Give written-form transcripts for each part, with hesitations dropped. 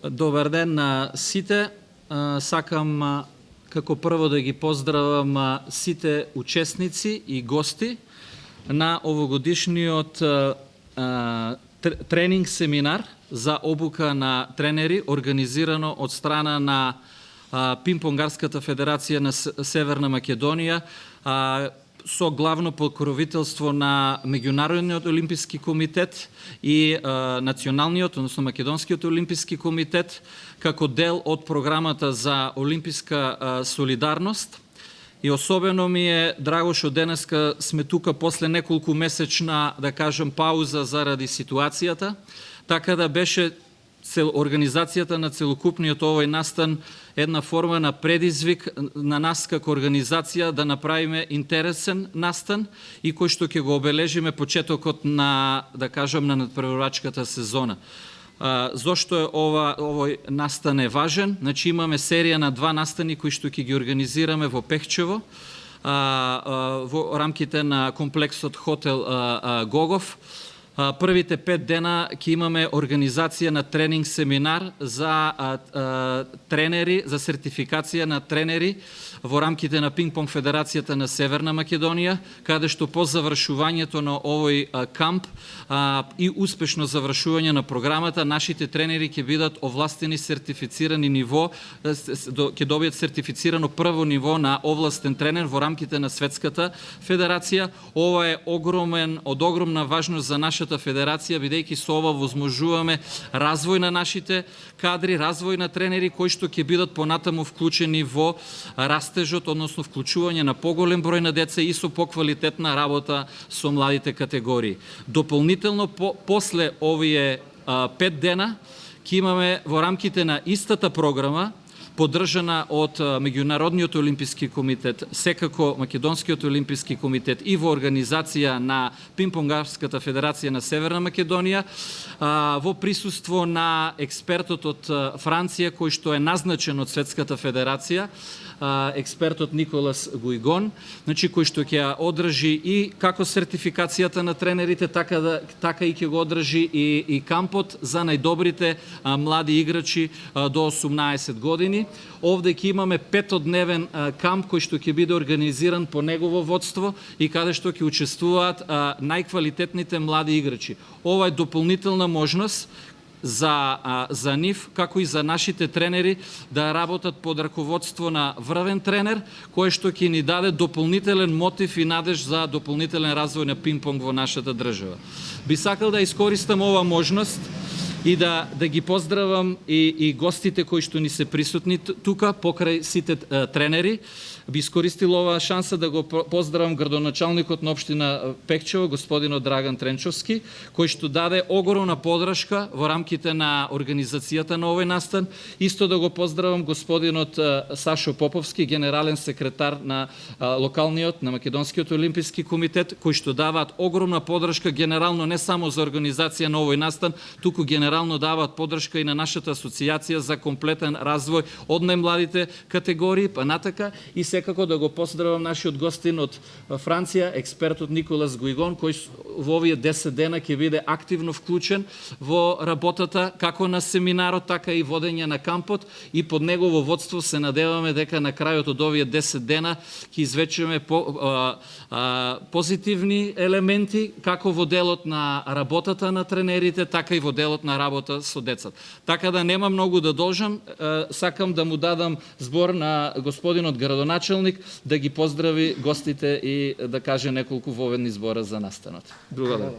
Добар ден на сите. Сакам како прво да ги поздравам сите учесници и гости на овогодишниот тренинг семинар за обука на тренери, организирано од страна на Пинг-понгарската федерација на Северна Македонија, со главно покровителство на Меѓународниот олимписки комитет и Националниот, односно Македонскиот олимписки комитет, како дел од програмата за олимписка солидарност. И особено ми е драго што денеска сме тука после неколку месечна, да кажем, пауза заради ситуацијата, така да беше организацијата на целокупниот овој настан една форма на предизвик на нас како организација да направиме интересен настан и кој што ќе го обележиме почетокот на, да кажем, на надпреварувачката сезона. Зошто е овој настан е важен? Значи имаме серија на 2 настани кои што ќе ги организираме во Пехчево, во рамките на комплексот хотел Гогов. Првите 5 дена ќе имаме организација на тренинг семинар за тренери, за сертификација на тренери во рамките на Пинг-понг Федерацијата на Северна Македонија, каде што по завршувањето на овој камп и успешно завршување на програмата, нашите тренери ќе бидат овластени сертифицирани ниво, ќе добијат сертифицирано прво ниво на овластен тренер во рамките на Светската федерација. Ова е од огромна важност за нашата федерација, бидејќи со ова возможуваме развој на нашите кадри, развој на тренери кои што ќе бидат понатаму вклучени во растежот, односно вклучување на поголем број на деца и со поквалитетна работа со младите категории. Дополнително, после овие 5 дена, ќе имаме во рамките на истата програма, поддржана од Меѓународниот олимписки комитет, секако Македонскиот олимписки комитет и во организација на Пинг-понгарската федерација на Северна Македонија, во присуство на експертот од Франција, кој што е назначен од Светската федерација, експертот Николас Гуйгон, значи кој што ќе одржи и како сертификацијата на тренерите, така и ќе го одржи и кампот за најдобрите млади играчи до 18 години. Овде ќе имаме 5-дневен камп кој што ќе биде организиран по негово водство и каде што ќе учествуваат најквалитетните млади играчи. Ова е дополнителна можност за нив, како и за нашите тренери, да работат под раководство на врвен тренер, кој што ќе ни даде дополнителен мотив и надеж за дополнителен развој на пинг-понг во нашата држава. Би сакал да искористам ова можност и да ги поздравам и гостите кои што ни се присутни тука, покрај сите тренери. Би искористил оваа шанса да го поздравам градоначалникот на општина Пехчево, господинот Драган Тренчовски, кој што даде огромна подршка во рамките на организацијата на овој настан. Исто да го поздравам господинот Сашо Поповски, генерален секретар на локалниот, на Македонскиот олимписки комитет, кој што даваат огромна подршка генерално не само за организација на овој настан, туку генерално даваат подршка и на нашата асоцијација за комплетен развој од најмладите категории па натака. И секако да го поздравам нашиот гостин од Франција, експертот Николас Гуйгон, кој во овие 10 дена ќе биде активно вклучен во работата како на семинарот, така и водење на кампот, и под негово водство се надеваме дека на крајот од овие 10 дена ќе извлечеме позитивни елементи како во делот на работата на тренерите, така и во делот на работа со децата. Така да нема многу да должам, сакам да му дадам збор на господинот градоначалник да ги поздрави гостите и да каже неколку воведни збора за настанот. Благодарам.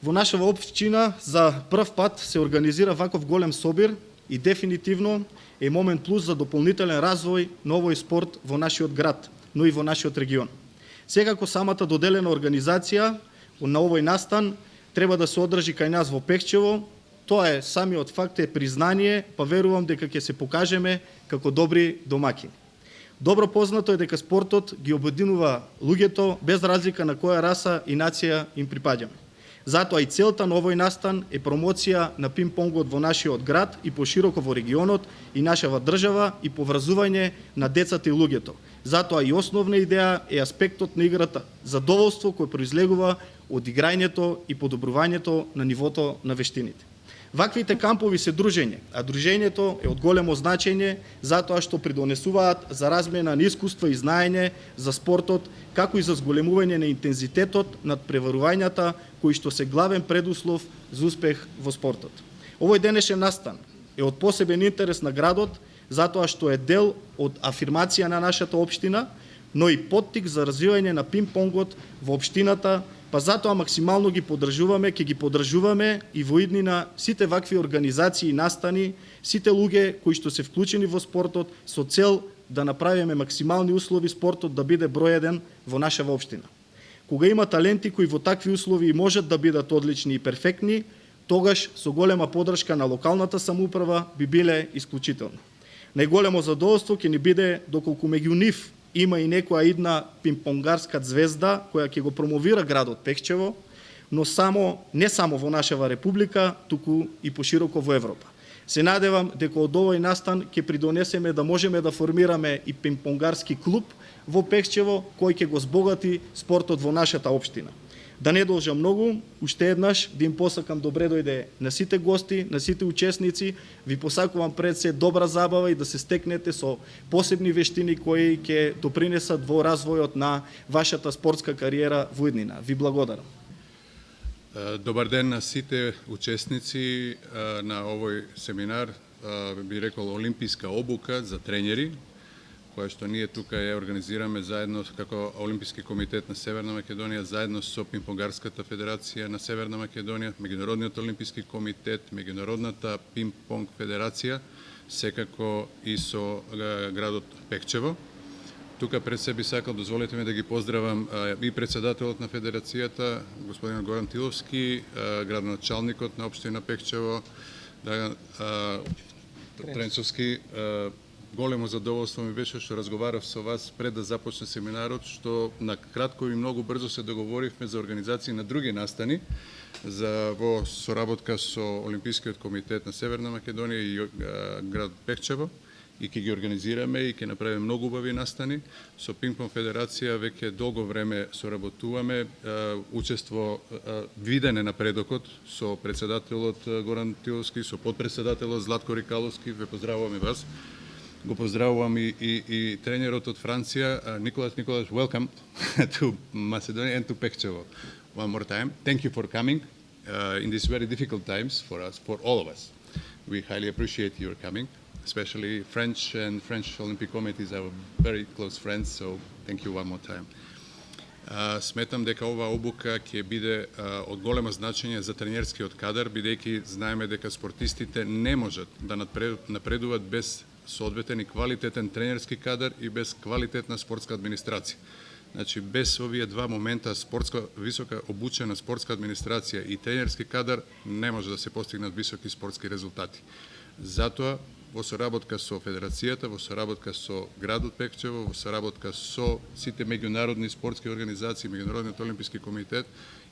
Во нашава општина за прв пат се организира ваков голем собир и дефинитивно е момент плюс за дополнителен развој на овој спорт во нашиот град, но и во нашиот регион. Секако самата доделена организација на овој настан треба да се одржи кај нас во Пехчево. Тоа е самиот факт, е признание, па верувам дека ќе се покажеме како добри домаќини. Добро познато е дека спортот ги обединува луѓето без разлика на која раса и нација им припаѓаме. Затоа и целта на овој настан е промоција на пинг-понгот во нашиот град и пошироко во регионот и нашава држава и поврзување на децата и луѓето. Затоа и основна идеја е аспектот на играта, задоволство кој произлегува од играњето и подобрувањето на нивото на вештините. Ваквите кампови се дружење, а дружењето е од големо значење затоа што придонесуваат за размена на искуства и знаење за спортот, како и за зголемување на интензитетот над преварувањата кои што се главен предуслов за успех во спортот. Овој денешен настан е од посебен интерес на градот затоа што е дел од афирмација на нашата општина, но и поттик за развивање на пинг-понгот во општината, па затоа максимално ги поддржуваме, ќе ги поддржуваме и во иднина сите вакви организации и настани, сите луѓе кои што се вклучени во спортот со цел да направиме максимални услови спортот да биде број еден во нашава општина. Кога има таленти кои во такви услови можат да бидат одлични и перфектни, тогаш со голема поддршка на локалната самоуправа би биле исклучителни. Најголемо задоволство ќе ни биде доколку меѓу нив има и некоја идна пинг-понгарска звезда која ќе го промовира градот Пехчево, но не само во нашава република, туку и пошироко во Европа. Се надевам дека од овој настан ќе придонесеме да можеме да формираме и пинг-понгарски клуб во Пехчево кој ќе го збогати спортот во нашата општина. Да не должам многу, уште еднаш да им посакам добре дојде на сите гости, на сите учесници, ви посакувам пред се добра забава и да се стекнете со посебни вештини кои ќе допринесат во развојот на вашата спортска кариера во иднина. Ви благодарам. Добар ден на сите учесници на овој семинар, би рекол олимписка обука за тренери, која што ние тука ја организираме заедно како Олимписки комитет на Северна Македонија, заедно со Пинг-понгарската федерација на Северна Македонија, Меѓународниот олимписки комитет, Меѓународната пинг-понг федерација, секако и со градот Пехчево. Тука пред себе сакал, дозволете ми да ги поздравам и председателот на федерацијата, господин Горан Тиловски, градоначалникот на општина Пехчево, Тренцовски. Големо задоволство ми беше што разговарав со вас пред да започне семинарот, што на кратко и многу брзо се договоривме за организација на други настани во соработка со Олимпискиот комитет на Северна Македонија и град Пехчево, и ќе ги организираме и ќе направиме многу убави настани. Со Пинг-понг федерација веќе долго време соработуваме, учество виден е напредокот со председателот Горан Тиловски, со подпредседателот Златко Рикаловски, ве поздравуваме вас. Го поздравувам и тренерот од Франција, Николас. Welcome to Macedonia and to Pechčevo. One more time. Thank you for coming in these very difficult times for us, for all of us. We highly appreciate your coming, especially French Olympic Committees are very close friends, so thank you one more time. Сметам дека ова обука ќе биде од големо значење за тренерскиот кадар, бидејќи знаеме дека спортистите не можат да напредуваат без соодветен и квалитетен тренерски кадар и без квалитетна спортска администрација. Значи, без овие два момента, висока обучена спортска администрација и тренерски кадар, не може да се постигнат високи спортски резултати. Затоа, во соработка со Федерацијата, во соработка со градот Пехчево, во соработка со сите меѓународни спортски организации, Меѓународниот олимписки комитет,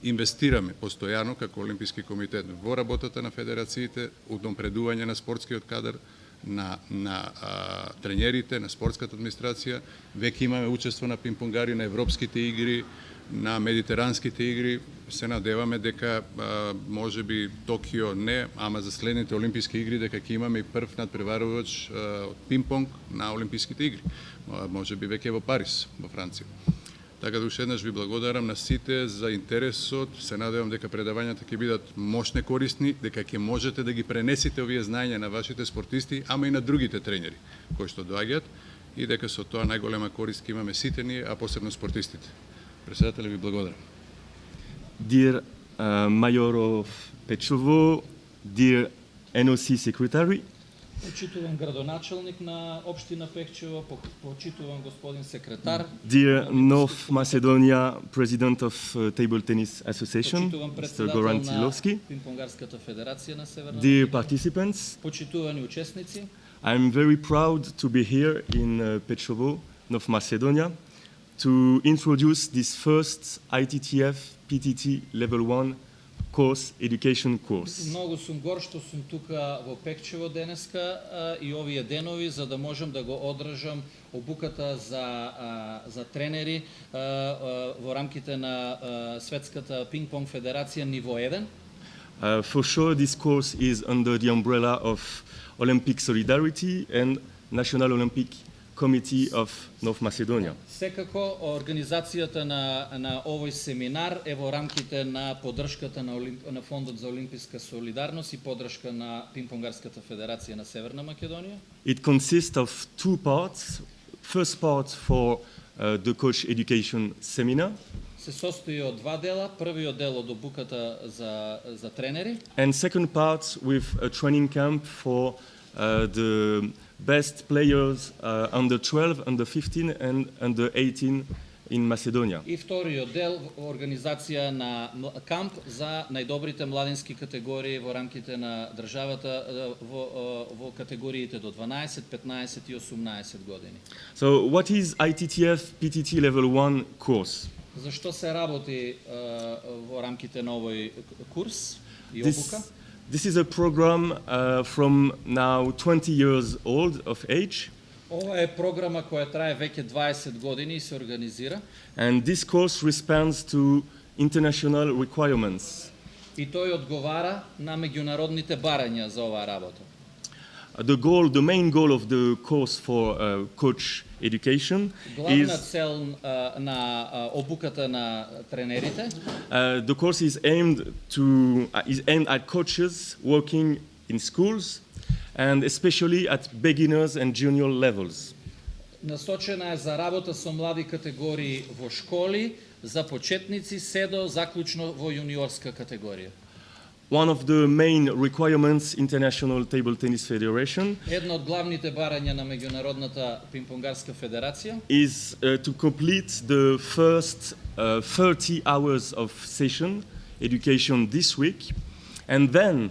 инвестираме постојано како Олимписки комитет во работата на федерациите, удопредување на спортскиот кадар, на тренерите, на спортската администрација. Веќе имаме учество на пинг-понгари на европските игри, на медитеранските игри. Се надеваме дека може би Токио не, ама за следните олимписки игри дека ќе имаме и прв надпреварувач од пинг-понг на олимписките игри. Може би веќе во Париз, во Франција. Така да уште еднаш ви благодарам на сите за интересот. Се надевам дека предавањата ќе бидат мощни, корисни, дека ќе можете да ги пренесете овие знаења на вашите спортисти, ама и на другите тренери кои што доаѓаат, и дека со тоа најголема корист ќе имаме сите ние, а посебно спортистите. Председателе, ви благодарам. Dear Mayor of Pechеvo, dear NOC Secretary, Почитуван градоначалник на општина Пехчево, почитуван господин секретар. Dear North Macedonia President of Table Tennis Association, Почитуван Mr. Goran председател на Tilovski, Пинг-понгарската федерација на Северна dear Македонија. participants, Почитувани учесници. I'm very proud to be here in Pechеvo, North Macedonia, to introduce this first ITTF PTT Level 1 course, education course. Многу сум гор што сум тука во Пехчево денеска и овие денови за да можам да го одржам обуката за тренери во рамките на Светската пинг-понг федерација ниво 1. For sure, this course is under the umbrella of Olympic Solidarity and National Olympic Committee of North Macedonia. Секако организацијата на овој семинар е во рамките на поддршката на Фондот за олимписка солидарност и поддршка на Пинг-понгарската федерација на Северна Македонија. It consists of two parts. First part for the coach education seminar, Се состои од два дела. Првиот дел од обуката за тренери, and second part with a training camp for the best players under 12, under 15, and under 18 in Macedonia. и вториот дел организација на камп за најдобрите младински категории во рамките на државата во категориите до 12, 15 и 18 години. So what is ITTF PTT Level 1 course? Зашто се работи во рамките на овој курс и обука? This is a program from now 20 years old of age, Ова е програма која трае веќе 20 години и се организира. and this course responds to international requirements. И тој одговара на меѓународните барања за оваа работа. The main goal of the course for coach education Главна is цел на обуката на тренерите the course is aimed at coaches working in schools and especially at beginners and junior levels. насочена е за работа со млади категории во школи, за почетници се до заклучно во јуниорска категорија. One of the main requirements International Table Tennis Federation Едно од главните барања на меѓународната пинг-понгарска федерација is to complete the first 30 hours of session education this week, and then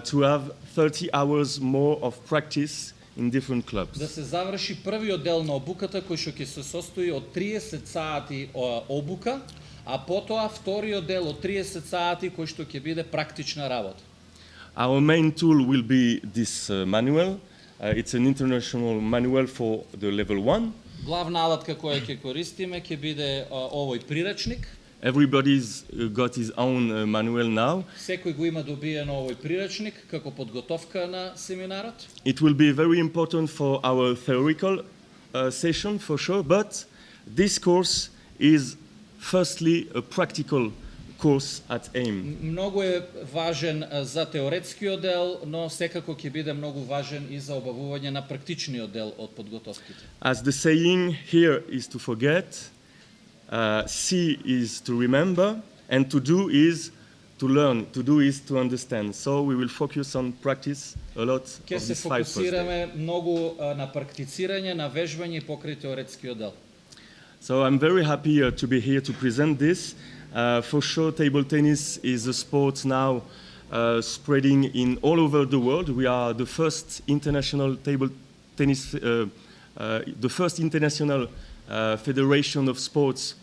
to have 30 hours more of practice in different да clubs. се заврши првиот дел на обуката кој што ќе се состои од 30 сати обука, а потоа вториот дел од 30 сати кој што ќе биде практична работа. Our main tool will be this manual. It's an international manual for the level 1. Главна алатка која ќе користиме ќе биде овој прирачник. Everybody's got his own manual now. Секој го има добиено овој прирачник како подготовка на семинарот. It will be very important for our theoretical session for sure, but this course is firstly a practical course at AIM. Многу е важен за теоретскиот дел, но секако ќе биде многу важен и за обавување на практичниот дел од подготовките. As the saying here is to forget, see is to remember, and to do is to learn. To do is to understand. So we will focus on practice a lot Ќе of се this 5 first day. фокусираме многу на практицирање, на вежбање и покрај теоретскиот дел. So I'm very happy to be here to present this. For sure, table tennis is a sport now spreading in all over the world. We are the first international table tennis, the first international federation of sports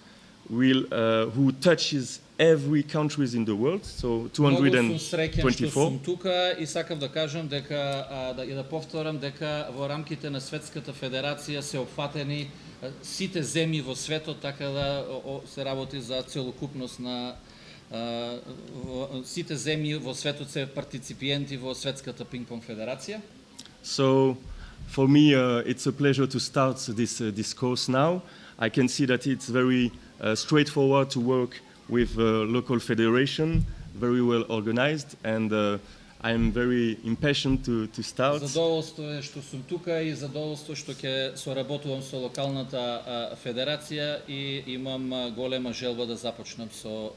who touches every countries in the world. So Многу сум среќен што 224. сум тука и сакам да кажам дека да повторам дека во рамките на Светската федерација се опфатени сите земји во светот, така да се работи за целокупност на сите земји во светот се партиципиенти во Светската пинг-понг федерација. So for me, it's a pleasure to start this course now. I can see that it's very straightforward to work with local federation, very well organized, and I'm very impatient to start. Задоволство е што сум тука и задоволство што ќе соработувам со локалната федерација и имам голема желба да започнам со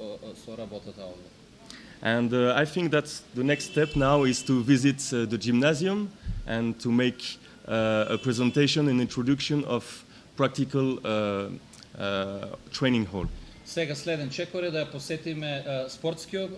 работата овде. And I think that the next step now is to visit the gymnasium and to make a presentation and introduction of practical training hall. Сега следен чекор е да ја посетиме спортскиот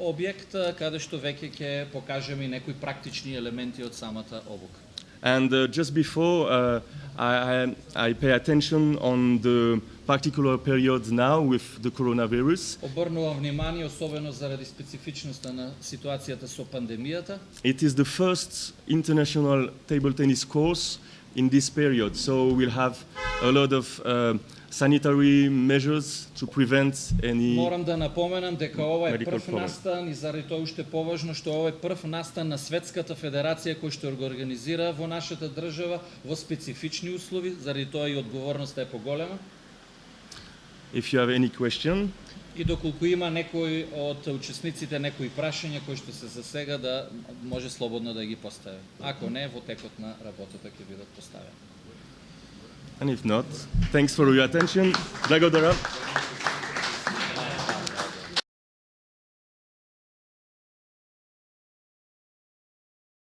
објект, каде што веќе ќе покажеме и некои практични елементи од самата обука. And just before, I pay attention on the particular period now with the coronavirus. Обрнувам внимание особено заради специфичноста на ситуацијата со пандемијата. It is the first international table tennis course in this period, so we'll have a lot of sanitary measures to prevent any Морам да напоменам дека ова е medical прв problem. настан и заради тоа уште поважно што ова е прв настан на Светската федерација кој што го организира во нашата држава во специфични услови, заради тоа и одговорноста е поголема. If you have any question, И доколку има некој од учесниците некои прашања кои што се засега да може слободно да ги постави. Ако не, во текот на работата ќе бидат поставени. and if not, thanks for your attention. Благодаря.